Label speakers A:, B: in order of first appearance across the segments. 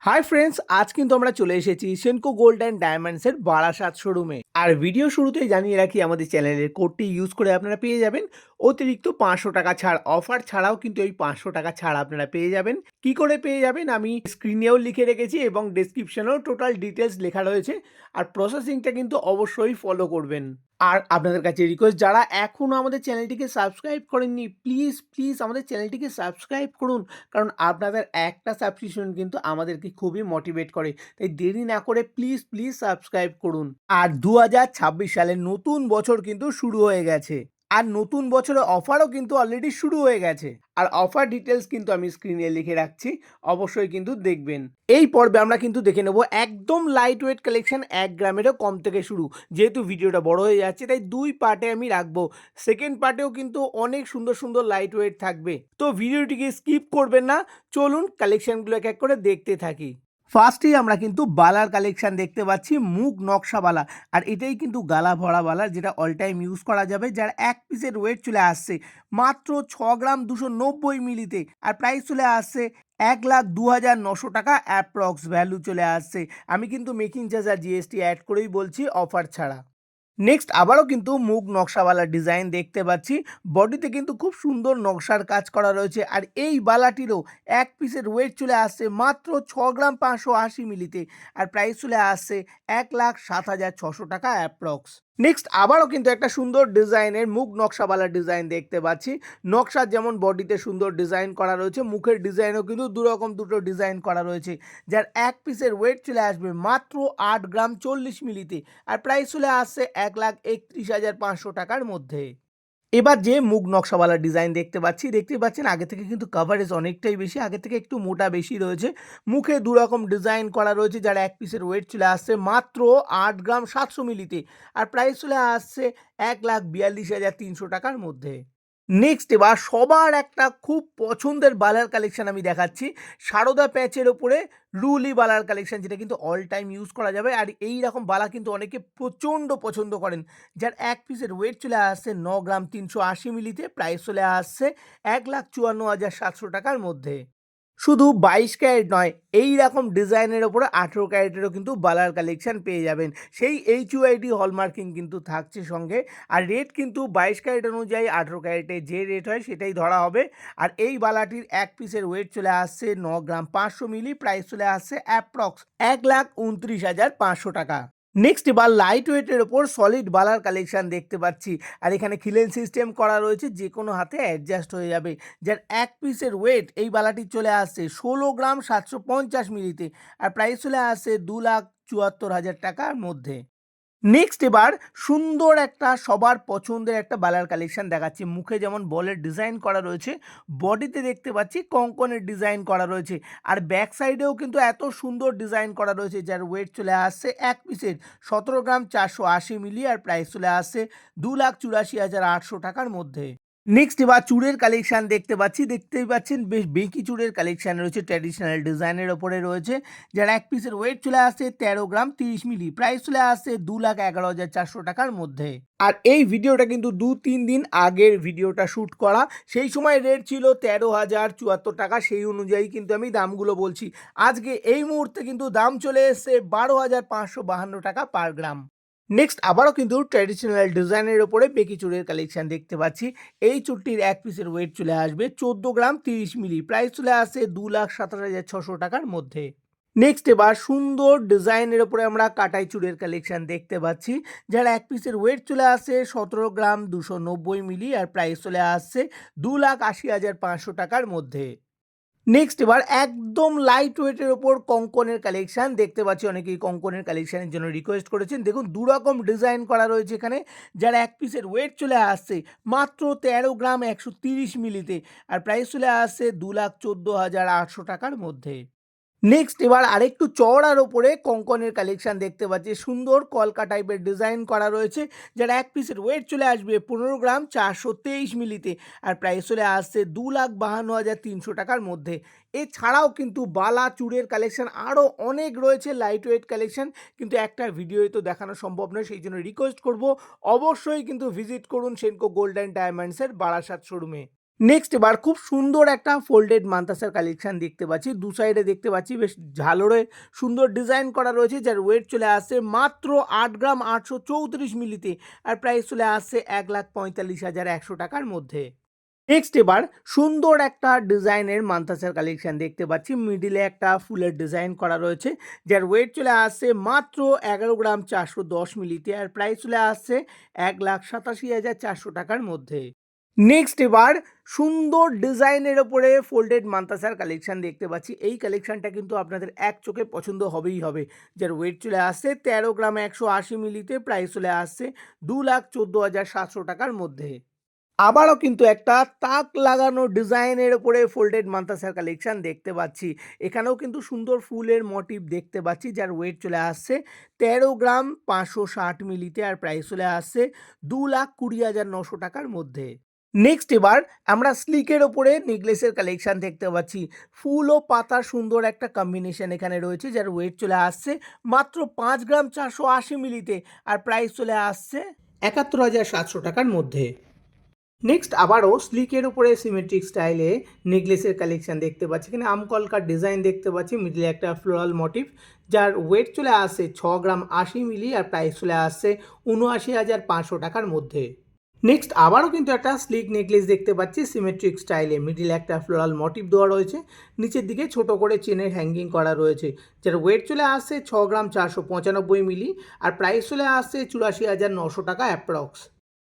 A: Hi friends, আজ কিন্তু আমরা চলে এসেছি সেনকো গোল্ড অ্যান্ড ডায়মন্ডসের বারাসাত শোরুমে। আর ভিডিও শুরুতেই জানিয়ে রাখি, আমাদের চ্যানেলের কোডটি ইউজ করে আপনারা পেয়ে যাবেন অতিরিক্ত 500 টাকা ছাড়। অফার ছাড়াও কিন্তু এই 500 টাকা ছাড় আপনারা পেয়ে যাবেন। কি করে পেয়ে যাবেন আমি স্ক্রিনেও লিখে রেখেছি এবং ডেসক্রিপশনেও টোটাল ডিটেলস লেখা রয়েছে। আর প্রসেসিংটা কিন্তু অবশ্যই ফলো করবেন। আর আপনাদের কাছে রিকোয়েস্ট, যারা এখনও আমাদের চ্যানেলটিকে সাবস্ক্রাইব করেননি, প্লিজ প্লিজ আমাদের চ্যানেলটিকে সাবস্ক্রাইব করুন। কারণ আপনাদের একটা সাবস্ক্রিপশন কিন্তু আমাদেরকে খুবই মোটিভেট করে। তাই দেরি না করে প্লিজ প্লিজ সাবস্ক্রাইব করুন। আর 2026 সালের নতুন বছর কিন্তু শুরু হয়ে গেছে। আর নতুন বছরের অফারও কিন্তু অলরেডি শুরু হয়ে গেছে। আর অফার ডিটেলস কিন্তু আমি স্ক্রিনে লিখে রাখছি, অবশ্যই কিন্তু দেখবেন। এই পর্বে আমরা কিন্তু দেখে নেব একদম লাইট ওয়েট কালেকশন, 1 গ্রামেরও কম থেকে শুরু। যেহেতু ভিডিওটা বড় হয়ে যাচ্ছে তাই 2 পার্টে আমি রাখবো। সেকেন্ড পার্টেও কিন্তু অনেক সুন্দর সুন্দর লাইট ওয়েট থাকবে। তো ভিডিওটিকে স্কিপ করবেন না, চলুন কালেকশনগুলো এক এক করে দেখতে থাকি। ফার্স্টেই আমরা কিন্তু বালার কালেকশন দেখতে পাচ্ছি, মুগ নকশা বালা। আর এটাই কিন্তু গালা ভরা বালা, যেটা অল টাইম ইউজ করা যাবে। যার এক পিসের ওয়েট চলে আসছে মাত্র 6 গ্রাম 290 মিলিতে। আর প্রাইস চলে আসছে 1,02,900 টাকা অ্যাপ্রক্স ভ্যালু চলে আসছে। আমি কিন্তু মেকিং চার্জ আর জিএসটি অ্যাড করেই বলছি, অফার ছাড়া। নেক্সট আবারও কিন্তু মুগ নকশাওয়ালা ডিজাইন দেখতে পাচ্ছি। বডিতে কিন্তু খুব সুন্দর নকশার কাজ করা রয়েছে। আর এই বালাটিরও এক পিসের ওয়েট চলে আসছে মাত্র 6 গ্রাম 580 মিলিতে। আর প্রাইস চলে আসছে 1,07,600 টাকা অ্যাপ্রক্স। নেক্সট আবারও কিন্তু একটা সুন্দর ডিজাইনের মুগ নকশাওয়ালা ডিজাইন দেখতে পাচ্ছি। নকশার যেমন বডিতে সুন্দর ডিজাইন করা রয়েছে, মুখের ডিজাইনও কিন্তু দুটো ডিজাইন করা রয়েছে। যার এক পিসের ওয়েট চলে আসবে মাত্র 8 গ্রাম 40 মিলিতে। আর প্রাইস চলে আসছে 1,31,500 টাকার মধ্যে। এবার যে মুগ নকশাওয়ালা ডিজাইন দেখতে পাচ্ছেন আগে থেকে কিন্তু কভারেজ অনেকটাই বেশি, আগে থেকে একটু মোটা বেশি রয়েছে। মুখে দুরকম ডিজাইন করা রয়েছে, যার এক পিসের ওয়েট চলে আসছে মাত্র 8 গ্রাম 700 মিলিতে। আর প্রাইস চলে আসছে 1,42,300 টাকার মধ্যে। নেক্সট এবার সবার একটা খুব পছন্দের বালার কালেকশন আমি দেখাচ্ছি। সারদা প্যাচের ওপরে রুলি বালার কালেকশন, যেটা কিন্তু অল টাইম ইউজ করা যাবে। আর এই রকম বালা কিন্তু অনেকে প্রচণ্ড পছন্দ করেন। যার এক পিসের ওয়েট চলে আসছে 9 গ্রাম 380 মিলিতে। প্রাইস চলে আসছে 1,54,700 টাকার মধ্যে। শুধু 22 ক্যারেট নয়, এই রকম ডিজাইনের ওপরে 18 ক্যারেটেরও কিন্তু বালার কালেকশন পেয়ে যাবেন। সেই এইচইউআইডি হলমার্কিং কিন্তু থাকছে সঙ্গে। আর রেট কিন্তু 22 ক্যারেট অনুযায়ী 18 ক্যারেটে যে রেট হয় সেটাই ধরা হবে। আর এই বালাটির এক পিসের ওয়েট চলে আসছে 9 গ্রাম 500 মিলি। প্রাইস চলে আসছে অ্যাপ্রক্স 1,29,500 টাকা। নেক্সট এবার লাইট ওয়েটের ওপর সলিড বালার কালেকশন দেখতে পাচ্ছি। আর এখানে খিলেন সিস্টেম করা রয়েছে, যে কোনো হাতে অ্যাডজাস্ট হয়ে যাবে। যার এক পিসের ওয়েট এই বালাটি চলে আসছে 16 গ্রাম 750 মিলিতে। আর প্রাইস চলে আসছে 2,74,000 টাকার মধ্যে। নেক্সট এবার সুন্দর একটা সবার পছন্দের একটা বালার কালেকশন দেখাচ্ছি। মুখে যেমন বলের ডিজাইন করা রয়েছে, বডিতে দেখতে পাচ্ছি কঙ্কনের ডিজাইন করা রয়েছে। আর ব্যাক সাইডেও কিন্তু এত সুন্দর ডিজাইন করা রয়েছে, যার ওয়েট চলে আসছে এক পিসের 17 গ্রাম 480 মিলি। আর প্রাইস চলে আসছে 2,84,800 টাকার মধ্যে। নেক্সট এবার চুড়ের কালেকশন দেখতেই পাচ্ছেন বেশ বেঁকি চুড়ের কালেকশন রয়েছে, ট্র্যাডিশনাল ডিজাইনের ওপরে রয়েছে। যার এক পিসের ওয়েট চলে আসছে 13 গ্রাম 30 মিলি। প্রাইস চলে আসছে 2,11,400 টাকার মধ্যে। আর এই ভিডিওটা কিন্তু 2-3 দিন আগের ভিডিওটা শ্যুট করা, সেই সময় রেট ছিল 13,074 টাকা। সেই অনুযায়ী কিন্তু আমি দামগুলো বলছি। আজকে এই মুহূর্তে কিন্তু দাম চলে এসছে 12,552 টাকা পার গ্রাম। নেক্সট আবারও কিন্তু ট্র্যাডিশনাল ডিজাইনের ওপরে বেঁকি চুড়ের কালেকশন দেখতে পাচ্ছি। এই চুড়টির এক পিসের ওয়েট চলে আসবে 14 গ্রাম 30 মিলি। প্রাইস চলে আসছে 2,27,600 টাকার মধ্যে। নেক্সট এবার সুন্দর ডিজাইনের ওপরে আমরা কাটাই চুড়ের কালেকশন দেখতে পাচ্ছি। যার এক পিসের ওয়েট চলে আসছে 17 গ্রাম 290 মিলি। আর প্রাইস চলে আসছে 2,80,500 টাকার মধ্যে। নেক্সট এবার একদম লাইট ওয়েটের ওপর কঙ্কনের কালেকশন দেখতে পাচ্ছি। অনেকেই কঙ্কনের কালেকশনের জন্য রিকোয়েস্ট করেছেন। দেখুন দুরকম ডিজাইন করা রয়েছে এখানে। যার এক পিসের ওয়েট চলে আসছে মাত্র 13 গ্রাম 130 মিলিতে। আর প্রাইস চলে আসছে 2,14,800 টাকার মধ্যে। নেক্সট এবার আরেকটু চওড়ার ওপরে কঙ্কনের কালেকশন দেখতে পাচ্ছি। সুন্দর কলকা টাইপের ডিজাইন করা রয়েছে। যার এক পিসের ওয়েট চলে আসবে 15 গ্রাম 423 মিলিতে। আর প্রাইস চলে আসছে 2,52,300 টাকার মধ্যে। এছাড়াও কিন্তু বালা চূড়ের কালেকশন আরও অনেক রয়েছে, লাইট ওয়েট কালেকশন, কিন্তু একটা ভিডিওতে তো দেখানো সম্ভব নয়। সেই জন্য রিকোয়েস্ট করব, অবশ্যই কিন্তু ভিজিট করুন সেনকো গোল্ড অ্যান্ড ডায়মন্ডসের বারাসাত শোরুমে। নেক্সট এবার খুব সুন্দর একটা ফোল্ডেড মান্তাসার কালেকশন দেখতে পাচ্ছি। দু সাইডে দেখতে পাচ্ছি বেশ ঝালরে সুন্দর ডিজাইন করা রয়েছে, যার ওয়েট চলে আসছে মাত্র ৮ গ্রাম ৮৩৪ মিলিতে। আর প্রাইস চলে আসছে ১,৪৫,১০০ টাকার মধ্যে। নেক্সট এবার সুন্দর একটা ডিজাইনের মান্তাসার কালেকশন দেখতে পাচ্ছি। মিডিলে একটা ফুলের ডিজাইন করা রয়েছে, যার ওয়েট চলে আসছে মাত্র ১১ গ্রাম ৪১০ মিলিতে। আর প্রাইস চলে আসছে ১,৮৭,৪০০ টাকার মধ্যে। নেক্সট এবার সুন্দর ডিজাইনের ওপরে ফোল্ডেড মান্তাসার কালেকশন দেখতে পাচ্ছি। এই কালেকশনটা কিন্তু আপনাদের এক চোখে পছন্দ হবেই হবে, যার ওয়েট চলে আসছে ১৩ গ্রাম ১৮০ মিলিতে। প্রাইস চলে আসছে ২,১৪,৭০০ টাকার মধ্যে। আবারও কিন্তু একটা তাক লাগানো ডিজাইনের ওপরে ফোল্ডেড মান্তাসার কালেকশন দেখতে পাচ্ছি। এখানেও কিন্তু সুন্দর ফুলের মোটিভ দেখতে পাচ্ছি, যার ওয়েট চলে আসছে ১৩ গ্রাম ৫৬০ মিলিতে। আর প্রাইস চলে আসছে ২,২০,৯০০ টাকার মধ্যে। নেক্সট এবার আমরা স্লিকের ওপরে নেকলেসের কালেকশন দেখতে পাচ্ছি। ফুল ও পাতার সুন্দর একটা কম্বিনেশন এখানে রয়েছে, যার ওয়েট চলে আসছে মাত্র ৫ গ্রাম ৪৮০ মিলিতে। আর প্রাইস চলে আসছে ৭১,৭০০ টাকার মধ্যে। নেক্সট আবারও স্লিকের উপরে সিমেট্রিক স্টাইলে নেকলেসের কালেকশন দেখতে পাচ্ছি। এখানে আমকলকার ডিজাইন দেখতে পাচ্ছি, মিডলে একটা ফ্লোরাল মোটিভ, যার ওয়েট চলে আসছে ৬ গ্রাম ৮০ মিলি। আর প্রাইস চলে আসছে ৭৯,৫০০ টাকার মধ্যে। নেক্সট আবারও কিন্তু একটা স্লিক নেকলেস দেখতে পাচ্ছি সিমেট্রিক স্টাইলে। মিডিলে একটা ফ্লোরাল মোটিভ দেওয়া রয়েছে, নিচের দিকে ছোট করে চেনের হ্যাঙ্গিং করা রয়েছে, যার ওয়েট চলে আসছে ৬ গ্রাম ৪৯৫ মিলি। আর প্রাইস চলে আসছে ৮৪,৯০০ টাকা অ্যাপ্রক্স।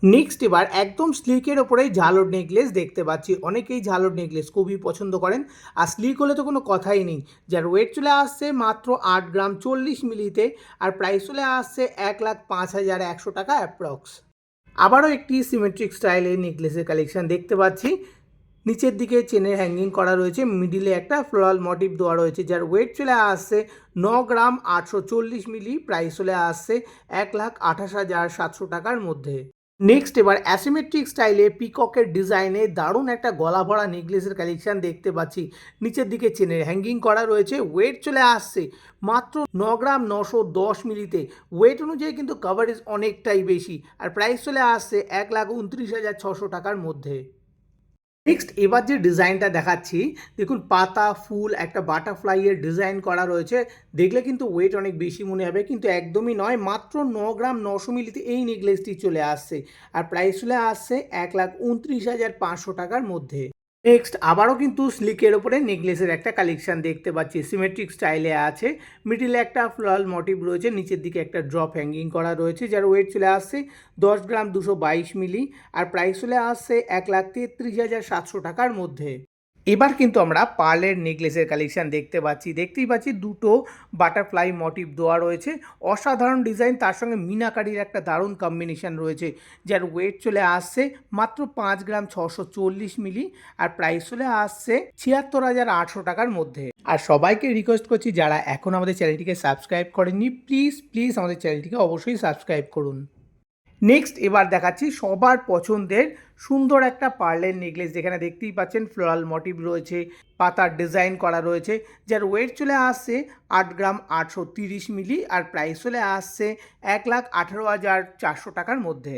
A: নেক্সট এবার একদম স্লিকের ওপরেই ঝালর নেকলেস দেখতে পাচ্ছি। অনেকেই ঝালর নেকলেস খুবই পছন্দ করেন, আর স্লিক হলে তো কোনো কথাই নেই, যার ওয়েট চলে আসছে মাত্র ৮ গ্রাম ৪০ মিলিতে। আর প্রাইস চলে আসছে ১,০৫,১০০ টাকা অ্যাপ্রক্স। আবারও একটি সিমেট্রিক স্টাইলে নেকলেসের কালেকশন দেখতে পাচ্ছি। নিচের দিকে চেনের হ্যাঙ্গিং করা রয়েছে, মিডিলে একটা ফ্লোরাল মোটিভ দেওয়া রয়েছে, যার ওয়েট চলে আসছে ৯ গ্রাম ৮৪০ মিলি। প্রাইস চলে আসছে ১,২৮,৭০০ টাকার মধ্যে। নেক্সট এবার অ্যাসিমেট্রিক স্টাইলে পিককের ডিজাইনে দারুণ একটা গলা ভরা নেকলেসের কালেকশন দেখতে পাচ্ছি। নিচের দিকে চেনের হ্যাঙ্গিং করা রয়েছে, ওয়েট চলে আসছে মাত্র ৯ গ্রাম ৯১০ মিলিতে। ওয়েট অনুযায়ী কিন্তু কভারেজ অনেকটাই বেশি। আর প্রাইস চলে আসছে ১,২৯,৬০০ টাকার মধ্যে। নেক্সট এবার যে ডিজাইনটা দেখাচ্ছি, দেখুন পাতা ফুল একটা বাটারফ্লাইয়ের ডিজাইন করা রয়েছে। দেখলে কিন্তু ওয়েট অনেক বেশি মনে হবে, কিন্তু একদমই নয়। মাত্র ৯ গ্রাম ৯০০ মিলিতে এই নেকলেসটি চলে আসছে। আর প্রাইস চলে আসছে ১,২৯,৫০০ টাকার মধ্যে। নেক্সট আবারও কিন্তু স্লিকের ওপরে নেকলেসের একটা কালেকশন দেখতে পাচ্ছি। সিমেট্রিক স্টাইলে আছে, মিডিলে একটা ফ্লোরাল মোটিভ রয়েছে, নিচের দিকে একটা ড্রপ হ্যাঙ্গিং করা রয়েছে, যার ওয়েট চলে আসছে ১০ গ্রাম ২২২ মিলি। আর প্রাইস চলে আসছে ১,৩৩,৭০০ টাকার মধ্যে। এবার কিন্তু আমরা পার্লের নেকলেসের কালেকশন দেখতে পাচ্ছি। দেখতেই পাচ্ছি দুটো বাটারফ্লাই মোটিভ দেওয়া রয়েছে, অসাধারণ ডিজাইন, তার সঙ্গে মিনাকারির একটা দারুণ কম্বিনেশন রয়েছে, যার ওয়েট চলে আসছে মাত্র ৫ গ্রাম ৬৪০ মিলি। আর প্রাইস চলে আসছে ৭৬,৮০০ টাকার মধ্যে। আর সবাইকে রিকোয়েস্ট করছি, যারা এখন আমাদের চ্যানেলটিকে সাবস্ক্রাইব করেননি, প্লিজ প্লিজ আমাদের চ্যানেলটিকে অবশ্যই সাবস্ক্রাইব করুন। নেক্সট এবার দেখাচ্ছি সবার পছন্দের সুন্দর একটা পার্লের নেকলেস, যেখানে দেখতেই পাচ্ছেন ফ্লোরাল মোটিভ রয়েছে, পাতার ডিজাইন করা রয়েছে, যার ওয়েট চলে আসছে ৮ গ্রাম ৮৩০ মিলি। আর প্রাইস চলে আসছে ১,১৮,৪০০ টাকার মধ্যে।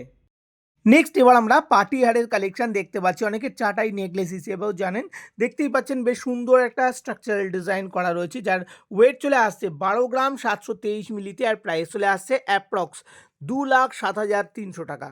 A: নেক্সট এবার আমরা পার্টি হারের কালেকশন দেখতে পাচ্ছি। অনেকে চাটাই নেকলেস হিসেবেও জানেন। দেখতেই পাচ্ছেন বেশ সুন্দর একটা স্ট্রাকচারাল ডিজাইন করা রয়েছে, যার ওয়েট চলে আসছে ১২ গ্রাম ৭২৩ মিলিতে। আর প্রাইস চলে আসছে অ্যাপ্রক্স ২,০৭,৩০০ টাকা।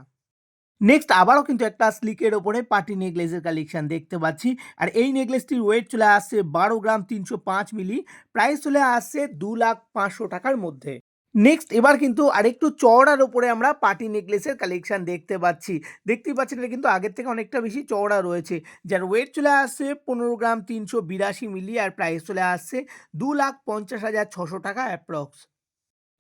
A: নেক্সট আবারও কিন্তু একটা স্লিকের ওপরে পার্টি নেকলেসের কালেকশন দেখতে পাচ্ছি। আর এই নেকলেসটির ওয়েট চলে আসছে ১২ গ্রাম ৩০৫ মিলি। প্রাইস চলে আসছে ২,৫০০ টাকার মধ্যে। নেক্সট এবার কিন্তু আরেকটু চওড়ার ওপরে আমরা পার্টি নেকলেসের কালেকশন দেখতে পাচ্ছি। দেখতেই পাচ্ছেন এটা কিন্তু আগের থেকে অনেকটা বেশি চওড়া রয়েছে, যার ওয়েট চলে আসছে ১৫ গ্রাম ৩৮২ মিলি। আর প্রাইস চলে আসছে ২,৫০,৬০০ টাকা অ্যাপ্রক্স।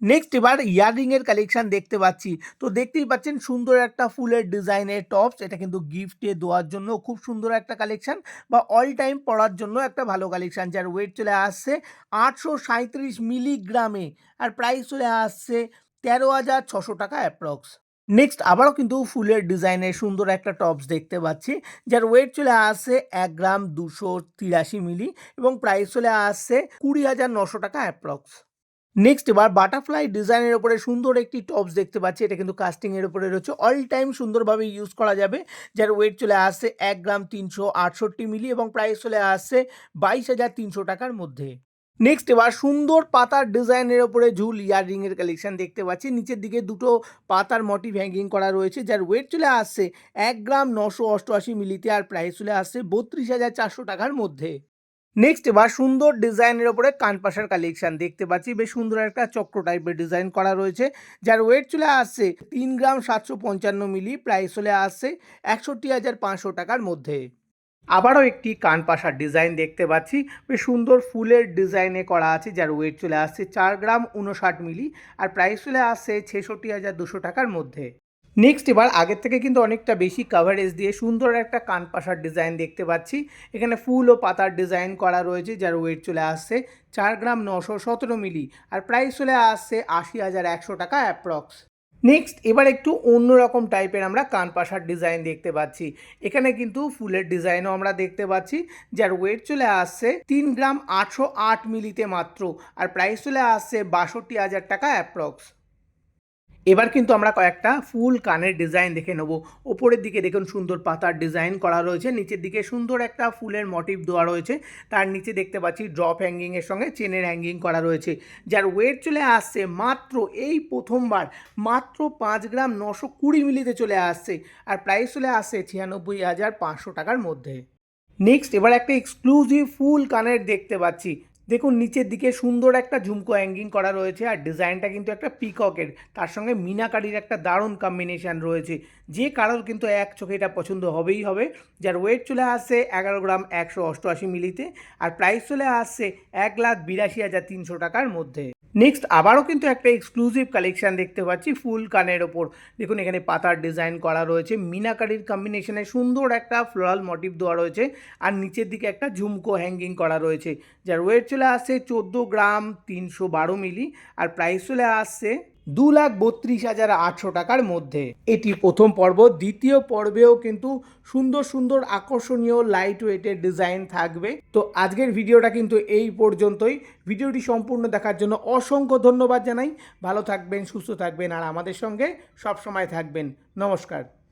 A: নেক্সট এবার ইয়াররিং এর কালেকশন দেখতে পাচ্ছি। তো দেখতেই পাচ্ছেন সুন্দর একটা ফুলের ডিজাইনের টপস। এটা কিন্তু গিফটে দেওয়ার জন্য খুব সুন্দর একটা কালেকশন, বা অল টাইম পরার জন্য একটা ভালো কালেকশন, যার ওয়েট চলে আসছে ৮৩৭ মিলিগ্রামে। আর প্রাইস চলে আসছে ১৩,৬০০ টাকা অ্যাপ্রক্স। নেক্সট আবারও কিন্তু ফুলের ডিজাইনের সুন্দর একটা টপস দেখতে পাচ্ছি, যার ওয়েট চলে আসছে ১ গ্রাম ২৮৩ মিলি। এবং প্রাইস চলে আসছে ২০,৯০০ টাকা অ্যাপ্রক্স। নেক্সট এবার বাটারফ্লাই ডিজাইনের উপরে সুন্দর একটি টপস দেখতে পাচ্ছি। এটা কিন্তু কাস্টিং এর উপরে রয়েছে। অল টাইম সুন্দরভাবে ইউজ করা যাবে। যার ওয়েট চলে আসছে ১ গ্রাম ৩৬৮ মিলি এবং প্রাইস চলে আসছে ২২,৩০০ টাকার মধ্যে। নেক্সট এবার সুন্দর পাতার ডিজাইনের উপরে ঝুল ইয়াররিং এর কালেকশন দেখতে পাচ্ছি। নিচের দিকে দুটো পাতার মোটিভ হ্যাঙ্গিং করা রয়েছে। যার ওয়েট চলে আসছে ১ গ্রাম ৯৮৮ মিলিতে আর প্রাইস চলে আসছে ৩২,৪০০ টাকার মধ্যে। নেক্সট এবার সুন্দর ডিজাইনের ওপরে কানপাশার কালেকশন দেখতে পাচ্ছি। বেশ সুন্দর একটা চক্র টাইপের ডিজাইন করা রয়েছে। যার ওয়েট চলে আসছে ৩ গ্রাম ৭৫৫ মিলি, প্রাইস চলে আসছে ৬১,৫০০ টাকার মধ্যে। আবারও একটি কানপাশার ডিজাইন দেখতে পাচ্ছি। বেশ সুন্দর ফুলের ডিজাইনে করা আছে। যার ওয়েট চলে আসছে ৪ গ্রাম ৫৯ মিলি আর প্রাইস চলে আসছে ৬৬,২০০ টাকার মধ্যে। নেক্সট এবার আগের থেকে কিন্তু অনেকটা বেশি কাভারেজ দিয়ে সুন্দর একটা কানপাশার ডিজাইন দেখতে পাচ্ছি। এখানে ফুল ও পাতার ডিজাইন করা রয়েছে। যার ওয়েট চলে আসছে ৪ গ্রাম ৯১৭ মিলি আর প্রাইস চলে আসছে ৮০,১০০ টাকা অ্যাপ্রক্স। নেক্সট এবার একটু অন্যরকম টাইপের আমরা কানপাশার ডিজাইন দেখতে পাচ্ছি। এখানে কিন্তু ফুলের ডিজাইনও আমরা দেখতে পাচ্ছি। যার ওয়েট চলে আসছে ৩ গ্রাম ৮০৮ মিলিতে মাত্র আর প্রাইস চলে আসছে ৬২,০০০ টাকা অ্যাপ্রক্স। এবার কিন্তু আমরা কয়েকটা ফুল কানের ডিজাইন দেখে নেব। ওপরের দিকে দেখুন সুন্দর পাতার ডিজাইন করা রয়েছে। নিচের দিকে সুন্দর একটা ফুলের মোটিভ দেওয়া রয়েছে। তার নিচে দেখতে পাচ্ছি ড্রপ হ্যাঙ্গিংয়ের সঙ্গে চেনের হ্যাঙ্গিং করা রয়েছে। যার ওয়েট চলে আসছে মাত্র এই প্রথমবার মাত্র ৫ গ্রাম ৯২০ মিলিতে চলে আসছে আর প্রাইস চলে আসছে ৯৬,৫০০ টাকার মধ্যে। নেক্সট এবার একটা এক্সক্লুসিভ ফুল কানের দেখতে পাচ্ছি। দেখুন নিচের দিকে সুন্দর একটা ঝুমকো হ্যাঙ্গিং করা রয়েছে আর ডিজাইনটা কিন্তু একটা পিককের, তার সঙ্গে মিনাকারির একটা দারুণ কম্বিনেশান রয়েছে। যে কারোর কিন্তু এক চোখে এটা পছন্দ হবেই হবে। যার ওয়েট চলে আসছে ১১ গ্রাম ১৮৮ মিলিতে আর প্রাইস চলে আসছে ১,৮২,৩০০ টাকার মধ্যে। নেক্সট আবারও কিন্তু একটা এক্সক্লুসিভ কালেকশান দেখতে পাচ্ছি ফুল কানের ওপর। দেখুন এখানে পাতার ডিজাইন করা রয়েছে, মিনাকারির কম্বিনেশনে সুন্দর একটা ফ্লোরাল মোটিভ দেওয়া রয়েছে আর নিচের দিকে একটা ঝুমকো হ্যাঙ্গিং করা রয়েছে। যার ওয়েট চলে আসছে ১৪ গ্রাম ৩১২ মিলি আর প্রাইস চলে আসছে ২,৩২,৮০০ টাকার মধ্যে। এটি প্রথম পর্ব। দ্বিতীয় পর্বেও কিন্তু সুন্দর সুন্দর আকর্ষণীয় লাইট ওয়েটের ডিজাইন থাকবে। তো আজকের ভিডিওটা কিন্তু এই পর্যন্তই। ভিডিওটি সম্পূর্ণ দেখার জন্য অসংখ্য ধন্যবাদ জানাই। ভালো থাকবেন, সুস্থ থাকবেন আর আমাদের সঙ্গে সবসময় থাকবেন। নমস্কার।